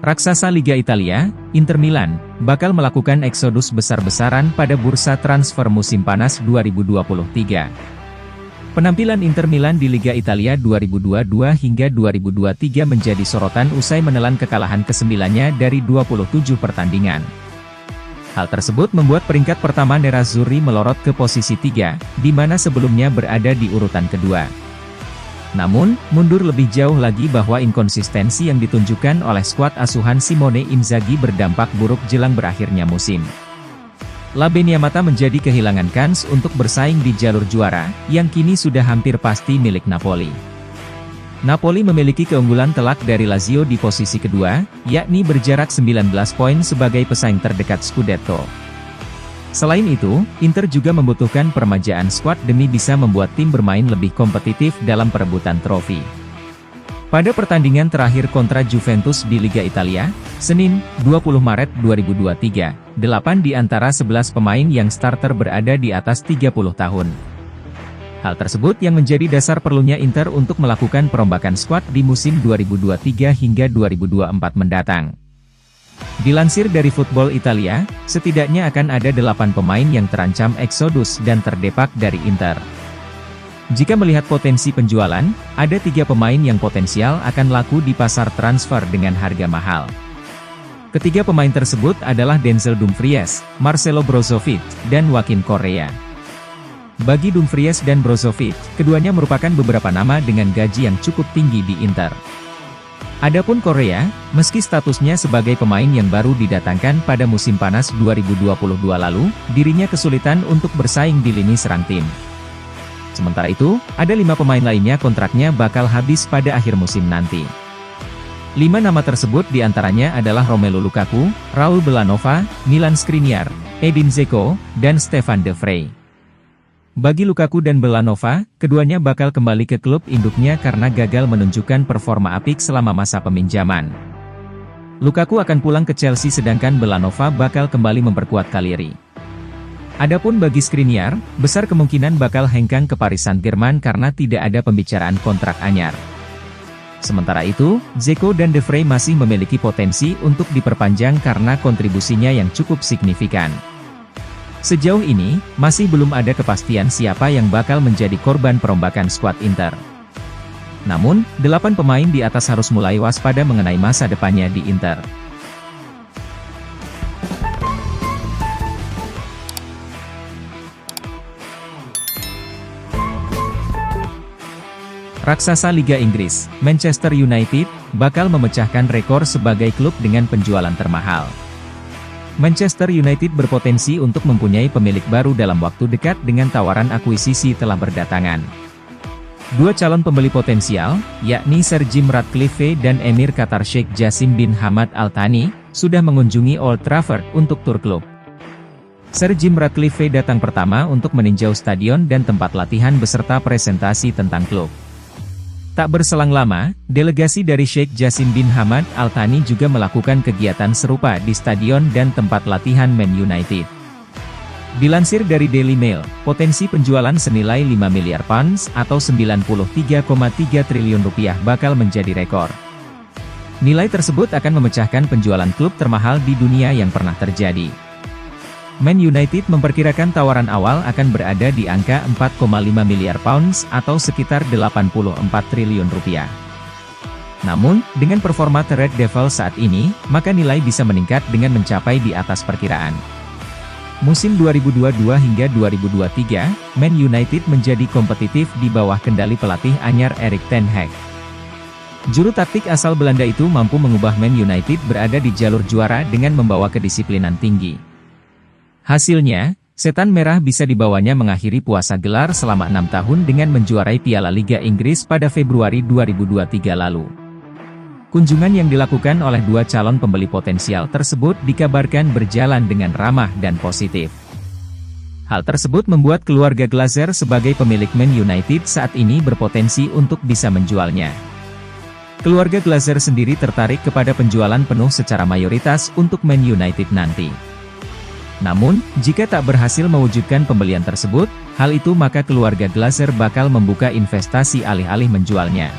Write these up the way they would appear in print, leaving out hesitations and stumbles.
Raksasa Liga Italia, Inter Milan, bakal melakukan eksodus besar-besaran pada bursa transfer musim panas 2023. Penampilan Inter Milan di Liga Italia 2022 hingga 2023 menjadi sorotan usai menelan kekalahan ke-9-nya dari 27 pertandingan. Hal tersebut membuat peringkat pertama Nerazzurri melorot ke posisi 3, di mana sebelumnya berada di urutan kedua. Namun, mundur lebih jauh lagi bahwa inkonsistensi yang ditunjukkan oleh skuad asuhan Simone Inzaghi berdampak buruk jelang berakhirnya musim. La Beniamata menjadi kehilangan kans untuk bersaing di jalur juara, yang kini sudah hampir pasti milik Napoli. Napoli memiliki keunggulan telak dari Lazio di posisi kedua, yakni berjarak 19 poin sebagai pesaing terdekat Scudetto. Selain itu, Inter juga membutuhkan peremajaan skuad demi bisa membuat tim bermain lebih kompetitif dalam perebutan trofi. Pada pertandingan terakhir kontra Juventus di Liga Italia, Senin, 20 Maret 2023, 8 di antara 11 pemain yang starter berada di atas 30 tahun. Hal tersebut yang menjadi dasar perlunya Inter untuk melakukan perombakan skuad di musim 2023 hingga 2024 mendatang. Dilansir dari Football Italia, setidaknya akan ada 8 pemain yang terancam eksodus dan terdepak dari Inter. Jika melihat potensi penjualan, ada 3 pemain yang potensial akan laku di pasar transfer dengan harga mahal. Ketiga pemain tersebut adalah Denzel Dumfries, Marcelo Brozovic, dan Joaquin Correa. Bagi Dumfries dan Brozovic, keduanya merupakan beberapa nama dengan gaji yang cukup tinggi di Inter. Adapun Correa, meski statusnya sebagai pemain yang baru didatangkan pada musim panas 2022 lalu, dirinya kesulitan untuk bersaing di lini serang tim. Sementara itu, ada 5 pemain lainnya kontraknya bakal habis pada akhir musim nanti. 5 nama tersebut diantaranya adalah Romelu Lukaku, Raul Belanova, Milan Skriniar, Edin Dzeko, dan Stefan De Vrij. Bagi Lukaku dan Belanova, keduanya bakal kembali ke klub induknya karena gagal menunjukkan performa apik selama masa peminjaman. Lukaku akan pulang ke Chelsea sedangkan Belanova bakal kembali memperkuat Cagliari. Adapun bagi Skriniar, besar kemungkinan bakal hengkang ke Paris Saint-Germain karena tidak ada pembicaraan kontrak anyar. Sementara itu, Dzeko dan De Vrij masih memiliki potensi untuk diperpanjang karena kontribusinya yang cukup signifikan. Sejauh ini, masih belum ada kepastian siapa yang bakal menjadi korban perombakan skuad Inter. Namun, 8 pemain di atas harus mulai waspada mengenai masa depannya di Inter. Raksasa Liga Inggris, Manchester United, bakal memecahkan rekor sebagai klub dengan penjualan termahal. Manchester United berpotensi untuk mempunyai pemilik baru dalam waktu dekat dengan tawaran akuisisi telah berdatangan. 2 calon pembeli potensial, yakni Sir Jim Ratcliffe dan Emir Qatar Sheikh Jassim bin Hamad Al Thani, sudah mengunjungi Old Trafford untuk tur klub. Sir Jim Ratcliffe datang pertama untuk meninjau stadion dan tempat latihan beserta presentasi tentang klub. Tak berselang lama, delegasi dari Sheikh Jassim bin Hamad Al Thani juga melakukan kegiatan serupa di stadion dan tempat latihan Man United. Dilansir dari Daily Mail, potensi penjualan senilai 5 miliar pounds atau 93,3 triliun rupiah bakal menjadi rekor. Nilai tersebut akan memecahkan penjualan klub termahal di dunia yang pernah terjadi. Man United memperkirakan tawaran awal akan berada di angka 4,5 miliar pounds atau sekitar 84 triliun rupiah. Namun, dengan performa The Red Devils saat ini, maka nilai bisa meningkat dengan mencapai di atas perkiraan. Musim 2022 hingga 2023, Man United menjadi kompetitif di bawah kendali pelatih anyar Erik ten Hag. Juru taktik asal Belanda itu mampu mengubah Man United berada di jalur juara dengan membawa kedisiplinan tinggi. Hasilnya, Setan Merah bisa dibawanya mengakhiri puasa gelar selama 6 tahun dengan menjuarai Piala Liga Inggris pada Februari 2023 lalu. Kunjungan yang dilakukan oleh 2 calon pembeli potensial tersebut dikabarkan berjalan dengan ramah dan positif. Hal tersebut membuat keluarga Glazer sebagai pemilik Man United saat ini berpotensi untuk bisa menjualnya. Keluarga Glazer sendiri tertarik kepada penjualan penuh secara mayoritas untuk Man United nanti. Namun, jika tak berhasil mewujudkan pembelian tersebut, hal itu maka keluarga Glazer bakal membuka investasi alih-alih menjualnya.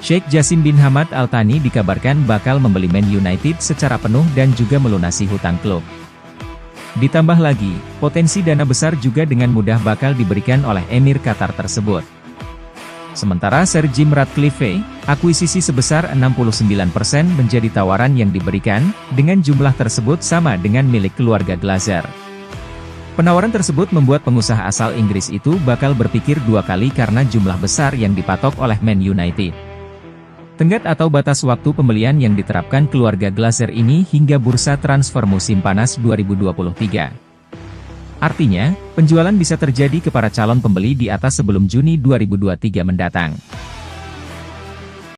Sheikh Jassim bin Hamad Al Thani dikabarkan bakal membeli Man United secara penuh dan juga melunasi hutang klub. Ditambah lagi, potensi dana besar juga dengan mudah bakal diberikan oleh Emir Qatar tersebut. Sementara Sir Jim Ratcliffe, akuisisi sebesar 69% menjadi tawaran yang diberikan, dengan jumlah tersebut sama dengan milik keluarga Glazer. Penawaran tersebut membuat pengusaha asal Inggris itu bakal berpikir dua kali karena jumlah besar yang dipatok oleh Man United. Tenggat atau batas waktu pembelian yang diterapkan keluarga Glazer ini hingga bursa transfer musim panas 2023. Artinya, penjualan bisa terjadi ke para calon pembeli di atas sebelum Juni 2023 mendatang.